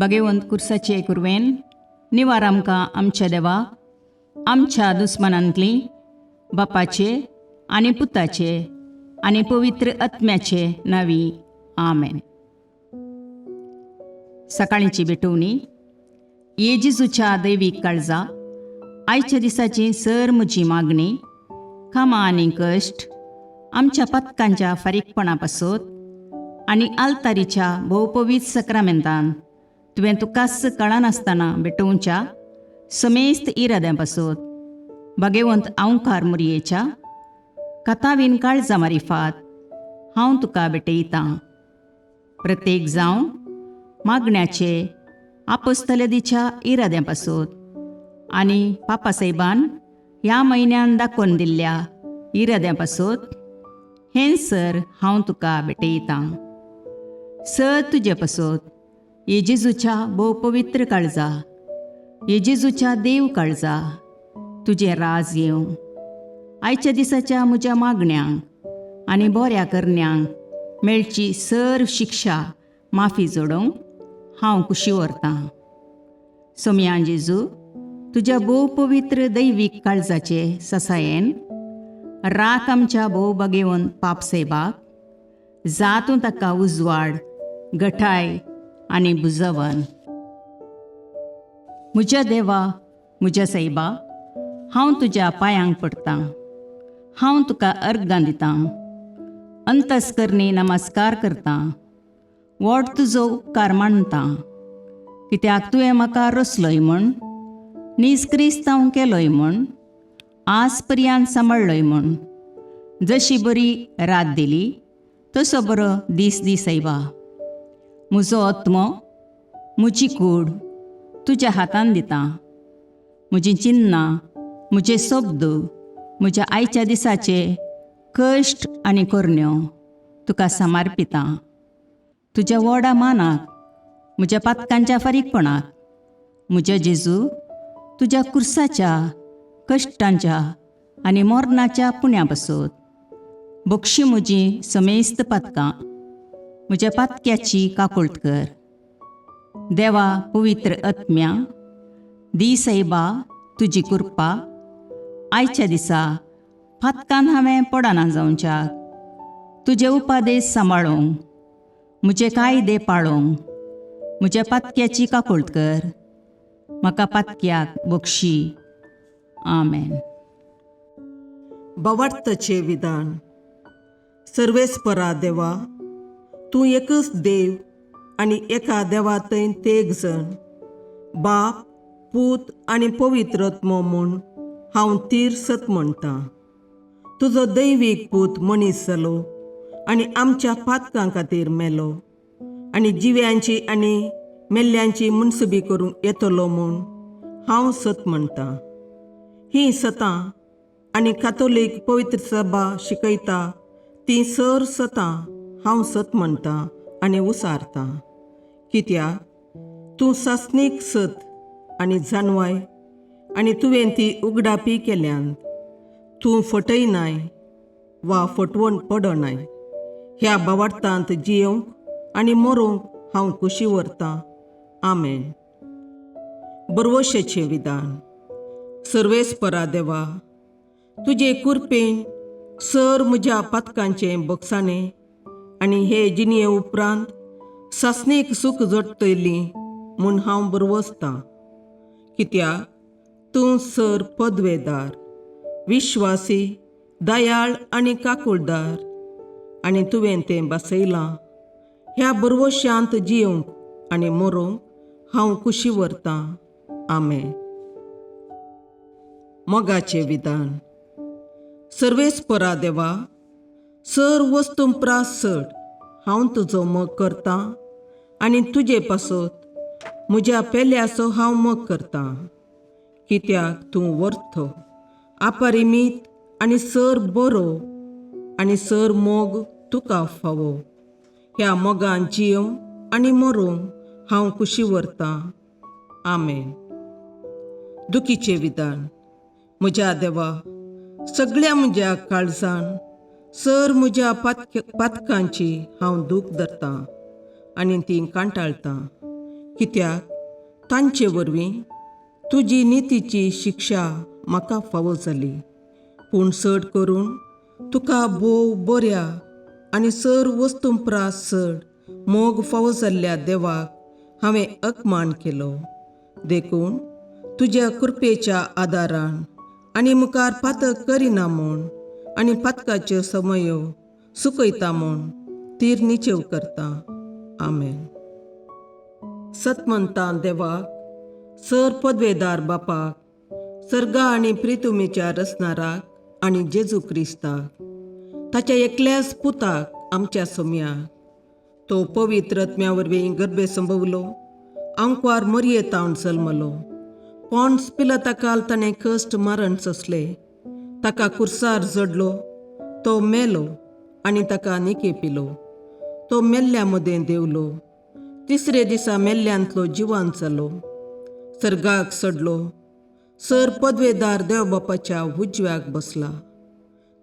भगवंत कुर्साचे कुरवेन निवार आमकां आमच्या देवा आमच्या दुस्मनांतली बापाचे आनी पुताचे आनी पवित्र आत्म्याचे नावी आमेन. सकाळींची भेटवणी. येजेजूच्या दैवीक काळजा आयच्या दिसाची सर म्हजी मागणी कामां आनी कश्ट आमच्या पथकांच्या फारीकपणा पासत आनी आल्तारीच्या भोवपवीत सक्रामेंतान तुवें तुकास कळनासतना भेटोवच्या समेस्त इराद्यां पासत भगवंत आंवकार मुरयेच्या कथावीन काळजा मारिफात हांव तुका भेटयतां. प्रत्येक जावं मागण्याचे आपोस्तलदीच्या इराद्यां पासत आनी पापासाहेबान ह्या म्हयन्यान दाखोवन दिल्ल्या इराद्यां पासत हें सर हांव तुका भेटयतां. सर तुजे पासत येजेजूच्या भोवपवित्र काळजा येजेजूच्या देव काळजा तुजें राज येवं. आयच्या दिसाच्या म्हज्या मागण्यांक आनी बऱ्या करण्यांक मेळची सर शिक्षा माफी जोडोवंक हांव कुशी व्हरतां. सोम्या जेजू तुज्या भोवपवित्र दैवीक काळजाचे ससायेन राख आमच्या भोव भगवंत पापसाहेबाक जातूं ताका उजवाड घटाय आनी बुजवण. म्हज्या देवा म्हज्या साहिबा हांव तुज्या पांयांक पडटां. हांव तुका अर्गां दितां. अंतस्करणी नमस्कार करतां. व्हड तुजो उपकार मानतां. कित्याक तुवें म्हाका रचलोय म्हूण निस्क्रिस्तांव केलोय म्हूण आज पर्यंत सांबाळलोय म्हूण जशी बरी रात दिली तसो बरो दीस दी साहिबा. म्हजो आत्मो म्हजी कूड तुज्या हातान दितां. म्हजीं चिन्नां म्हजे शब्द म्हज्या आयच्या दिसाचे कश्ट आनी करण्यो तुका समर्पितां. तुज्या व्हडा मानाक म्हज्या पातकांच्या फारीकपणाक म्हज्या जेजू तुज्या कुर्साच्या कश्टांच्या आनी मरणाच्या पुण्या पासत बक्षी म्हजीं समेस्त पातकां म्हज्या पातक्याची काकुळट कर. देवा पवित्र आत्म्या दी साहिबा तुजी कृपा आयच्या दिसा पातकान हांवें पडना जावच्याक तुजे उपादेश सांबाळूंक म्हजे कायदे पाळोवंक म्हज्या पातक्याची काकुळट कर. म्हाका पातक्याक बक्षी. आमेन. भावार्थाचे विधान. सर्वेस्परा देवा तूं एकच देव आनी एका देवातय तेग जण बाप पूत आनी पवित्र आत्मो म्हूण हांव तीर सत म्हणटां. तुजो दैवीक पूत मनीस जालो आनी आमच्या पातकां खातीर मेलो आनी जिव्यांची आनी मेल्ल्यांची मुनसुबी करूंक येतलो म्हूण हांव सत म्हणटां. हीं सतां आनी कातोलीक पवित्र सभा शिकयता ती सर सतां हांव सत म्हणटां आनी उसारतां. कित्याक तूं सासणीक सत आनी जानवाय आनी तुवें ती उगडापी केल्यांत तूं फटयनाय वा फटवण पडनाय. ह्या भावार्थांत जियोंक आनी मरोवंक हांव कुशी व्हरतां. आमेन. बरवशेचें विधान. सर्वेस्परा देवा तुजे कृपेन सर म्हज्या पातकांचें बक्षाणें आनी हे जिणये उपरांत सासणेक सूख जोडटली म्हूण हांव बरवसतां. कित्याक तूं सर पदवेदार विश्वासी दयाळ आनी काकुळदार आनी तुवें तें बसयलां. ह्या बरवश्यांत जियोंक आनी मरोवंक हांव कुशी व्हरतां. आमेन. मोगाचें विधान. सर्वेस्परा देवा सर वस्तुंपरास चड हांव तुजो मोग करतां आनी तुजे पासत म्हज्या पेल्याचो हांव मोग करतां. कित्याक तूं वर्थ अपरिमीत आनी सर बरो आनी सर मोग तुका फावो. ह्या मोगान जियोंक आनी मरोवंक हांव कुशी व्हरतां. आमेन. दुखीचें विधान. म्हज्या देवा सगळ्या म्हज्या काळजान सर म्हज्या पातकांची हांव दूख धरतां आनी ती कांटाळतां. कित्याक तांचे वरवीं तुजी नितीची शिक्षा म्हाका फावो जाली. पूण चड करून तुका भोव बऱ्या आनी सर वस्तूंपरास चड मोग फावो जाल्ल्या देवाक हांवें अकमान केलो. देखून तुज्या कृपेच्या आदारान आनी मुखार पातक करिना म्हूण आनी पातकाच्यो समयो सुकयता म्हूण तीर निचेव करता. आमेन. सतमंतां देवाक, सर पदवेदार बापाक, सर्गा आनी प्रितुमेच्या रचणाराक आनी जेजू क्रिस्ताक, ताच्या एकल्याच पुताक आमच्या सोम्याक, तो पवित्र आत्म्या वरवीं गर्भे संभवलो, अंकवार मरयेतावन जल्मलो, पोंस पिलाताकाल ताणें कश्ट मरण सोंसले, ताका कुर्सार जडलो, तो मेलो आनी ताका निकेपिलो, तो मेल्ल्या मदें देवलो, तिसरे दिसा मेल्ल्यांतलो जिवांत जालो, सर्गाक चडलो, सर पदवेदार देवबापाच्या उजव्याक बसला,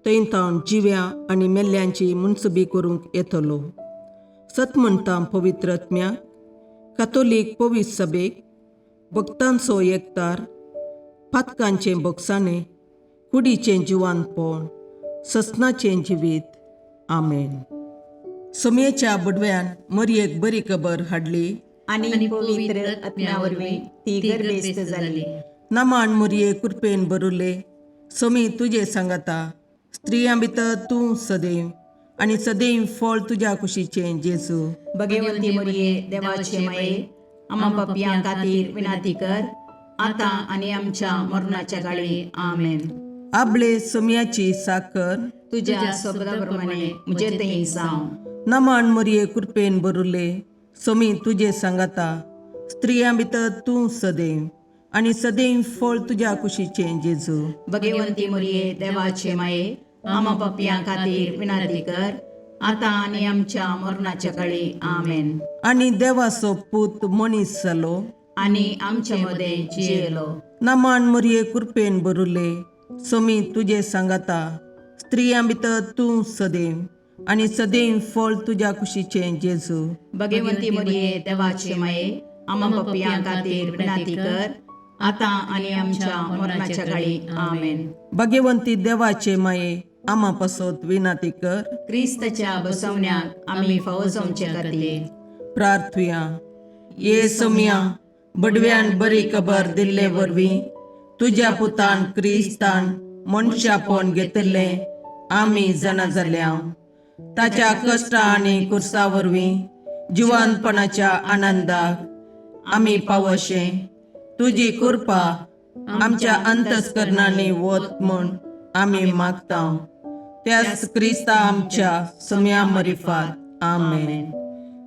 थंय तावन जिव्या आनी मेल्ल्यांची मुनसबी करूंक येतलो. सतमंतां पवित्र आत्म्याक, कातोलीक पवित्र सभेक, भक्तांचो एकतार, पातकांचें भोगसाणें, कुडीचें जिवांतपण, ससनाचें जिवीत. आमेन. सोमयेच्या बुडव्यान मरयेक बरी खबर हाडली आनी पवित्र आत्म्या वरवीं ती गर्भेस्त जाली. नमान मरये कृपेन भरुले, सोमी तुजे सांगाता, स्त्रियां भितर तूं सदैव आनी सदैव फळ तुज्या कुशीचें जेजू. भगवंती मरिये देवाचे माये, आम्हा पापियां खातीर विनाती कर, आतां आनी आमच्या मरणाच्या काळी. आमेन. आपले सोमयाची साकर तुज्या शब्दाप्रमाणे म्हजे थंय जावं. नमान मरये कृपेन भरुले, सोमी तुजे सांगाता, स्त्रियां भितर तूं सदैव आनी सदैव फळ तुज्या कुशीचें जेजू. भगवंती मरिये देवाचे माये, आम्हा पापियां खातीर विनाती कर, आतां आनी आमच्या मरणाच्या काळी. आमेन. आनी देवाचो पूत मनीस जालो आनी आमचे मदें जियेलो. नमान मरये कृपेन भरुले, सोमी तुजे सांगाता, स्त्रियां भितर तूं सदैव आनी सदैव फळ तुज्या कुशीचें जेजू. भगवंती मरिये देवाचे माये, आम्हा पापियां खातीर विनाती कर, आतां आनी आमच्या मरणाच्या काळी. आमेन. भगवंती देवाचे माये, आम्हा पासत विनाती कर. क्रिस्ताच्या बसवण्याक आमी फावो जावचे खातीर प्रार्थुया. ये सोम्या, बडव्यान बरी खबर दिल्ले वरवीं तुज्या पुतान क्रिस्तान मनशापण घेतिल्लें आमी जाणा जाल्या, ताच्या कश्टा आनी कुर्सा वरवीं जिवंतपणाच्या आनंदाक आमी पावशे तुजी कृपा आमच्या अंतस्करणांनी वत म्हूण आमी मागता. त्याच क्रिस्ता आमच्या सोम्या मरिफात. आमेन.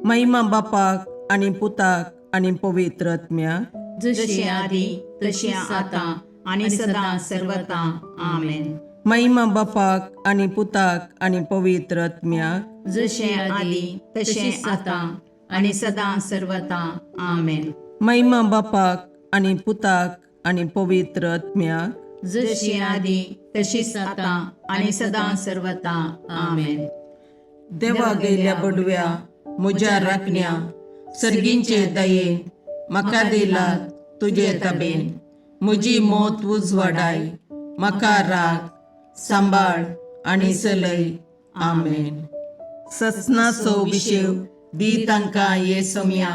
महिमा बापाक आनी पुताक आनी पवित्र आत्म्याक, जशें आदी तशें आतां आनी सदां सर्वदा. आमेन. महिमा बापाक आनी पुताक आनी पवित्र आत्म्याक, जशें आदी तशें आतां आनी सदां सर्वदा. आमेन. महिमा बापाक आनी पुताक आनी पवित्र आत्म्याक, जशी आदी तशीच आतां आनी सदां सर्वदा. आमेन. देवा गेल्या बडव्या म्हज्या राखण्या, सर्गींचे दयेन म्हाका दिला तुजे ताबेन. म्हजी मोत उजवाडाय, म्हाका राख, सांबाळ आनी चलय. आमेन. ससनाचो विशेव दी तांकां ये सोम्या,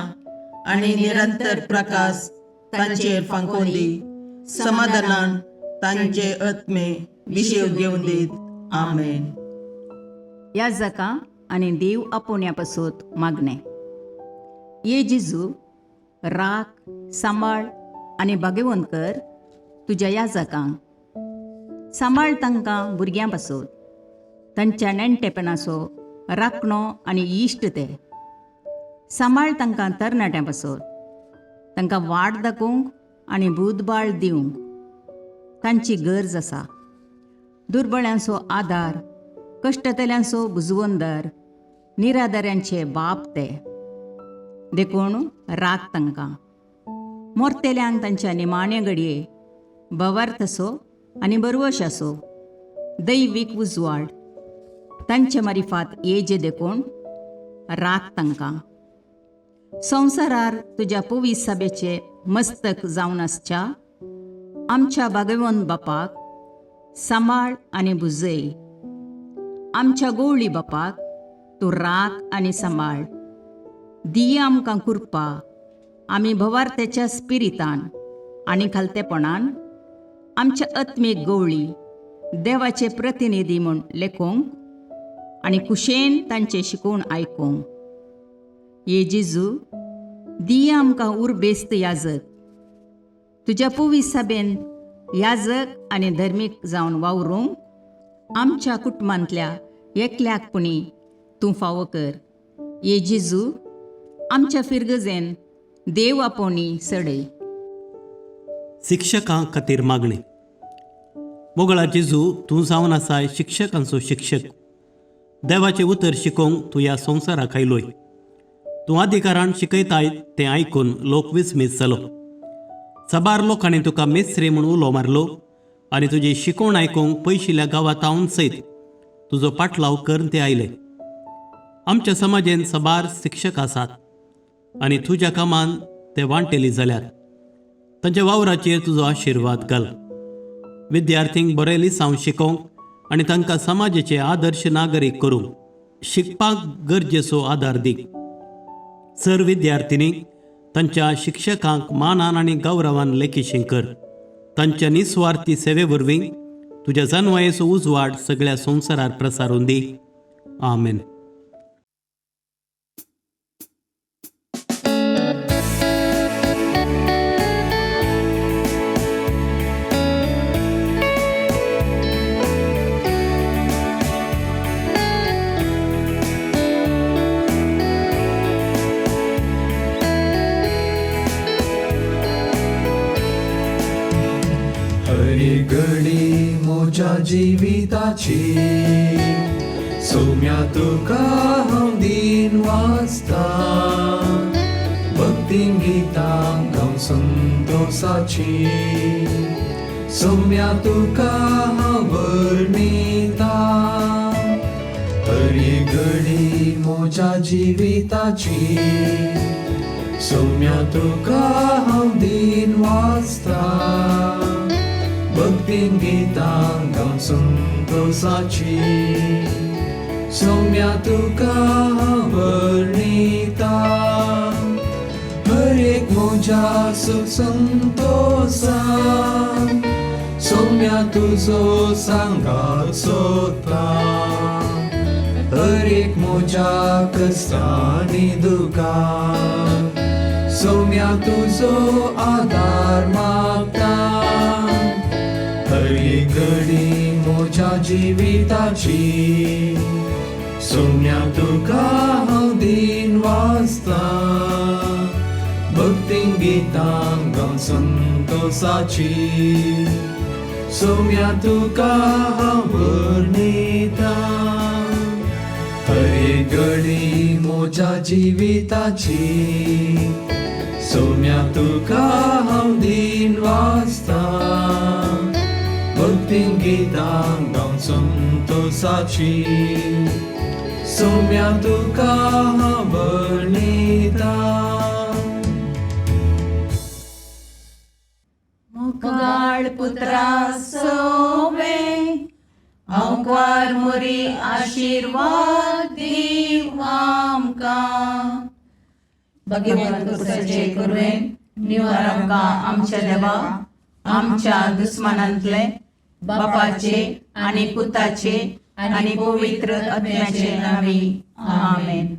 आनी निरंतर प्रकाश तांचेर फांकोन दी. समाधानान तांचे आत्मे विशेव घेवन दीत. आमेन. याजकां आनी देव आपोवण्या पासत मागणें. ये जेजू, राख, सांबाळ आनी भाग्यवंत कर तुज्या याजकांक. सांबाळ तांकां भुरग्यां पासत, तांच्या नेणटेपणाचो राखणो आनी इश्ट ते. सांबाळ तांकां तरणाट्यां पासत, तांकां वाट दाखोवंक आनी बुदबाळ दिवंक तांची गरज आसा. दुर्बळ्यांचो आदार, कश्टतल्यांचो बुजवंदर, निराधाऱ्यांचे बाप ते. देखून राख तांकां. मोरतेल्यांक तांच्या निमाणे घडये भवार्थसो आनी बरवशाचो दैवीक उजवाड तांचे मारिफात येजे देखून राख तांकां. संवसारार तुज्या पवित्र सभेचे मस्तक जावन आसच्या आमच्या भागवंत बापाक सांबाळ आनी बुजय. आमच्या गवळी बापाक तूं राख आनी सांबाळ. दिया आमकां कुरपा आमी भवार्थ्याच्या स्पिरितान आनी खालतेपणान आमच्या आत्मीक गवळी देवाचे प्रतिनिधी म्हूण लेखोंक आनी कुशेन तांचे शिकोवण आयकूंक. ये जेजू, दिया आमकां उर्बेस्त याजक. तुज्या पवित्र सभेन याजक आनी धर्मीक जावन वावरूंक आमच्या कुटुंबांतल्या एकल्याकपणी तूं फावो कर. ये जेजू, आमच्या फिरगजेन देव आपोवणी सडय. शिक्षकां खातीर मागणी. मोगळा जेजू, तूं जावन आसाय शिक्षकांचो शिक्षक. देवाचें उतर शिकोवंक तूं ह्या संवसाराक आयलोय. तूं अधिकारान शिकयताय तें आयकून लोक विस्मीत जालो. सबार लोकांनी तुका मेस्त्री म्हूण उलो मारलो आनी तुजी शिकोवण आयकूंक पयशिल्ल्या गांवांतावन सयत तुजो पाटलाव करन ते आयले. आमच्या समाजेन सबार शिक्षक आसात आनी तुज्या कामान ते वांटेली जाल्यात. तांच्या वावराचेर तुजो आशिर्वाद घाल. विद्यार्थींक बरे लिसांव शिकोवंक आनी तांकां समाजाचे आदर्श नागरीक करूंक शिकपाक गरजेचो आदार दी. सर विद्यार्थिनींक तांच्या शिक्षकांक मानान आनी गौरवान लेखीशीं कर. तांच्या निस्वार्थी सेवे वरवीं तुज्या जन्मयेचो उजवाड सगळ्या संवसारार प्रसारून दी. आमेन. हरी घडी म्हज्या जिविताची सौम्या तुका हांव दिन वाचता. भक्तीन गितां गावन संतोषाची सौम्या तुका हांव वर्णिता. हरी घडी म्हज्या जिविताची सौम्या तुका हांव दिन वाचता. भक्तीन गितां गावन संतोषाची सौम्या तुका हांव वर्णिता. हर एक म्हज्या सुख संतोषान सौम्या तुजो सांगात सोदता. हर एक म्हज्या कश्टांनी दुखान सौम्या तुजो आदार मागता. हरी घडी म्हज्या जिविताची सौम्या तुका हांव दिन वाचता. भक्तीन गितां गावन संतोषाची सौम्या तुका हांव वर्णिता. हरी घडी म्हज्या जिविताची सौम्या तुका हांव दिन वाचता. भक्तीन गितां गावन संतोषाची सौम्या तुका हांव वर्णिता. मुगाळ पुत्रा सोवे अवकार मोरी आशीर्वाद दीव आमकां. भगवंत कुसाचे करुवेन निवार आमकां आमच्या देवा आमच्या दुस्मानांतले बापाचे आनी पुताचे आनी पवित्र आत्म्याचे नांवी. आमेन.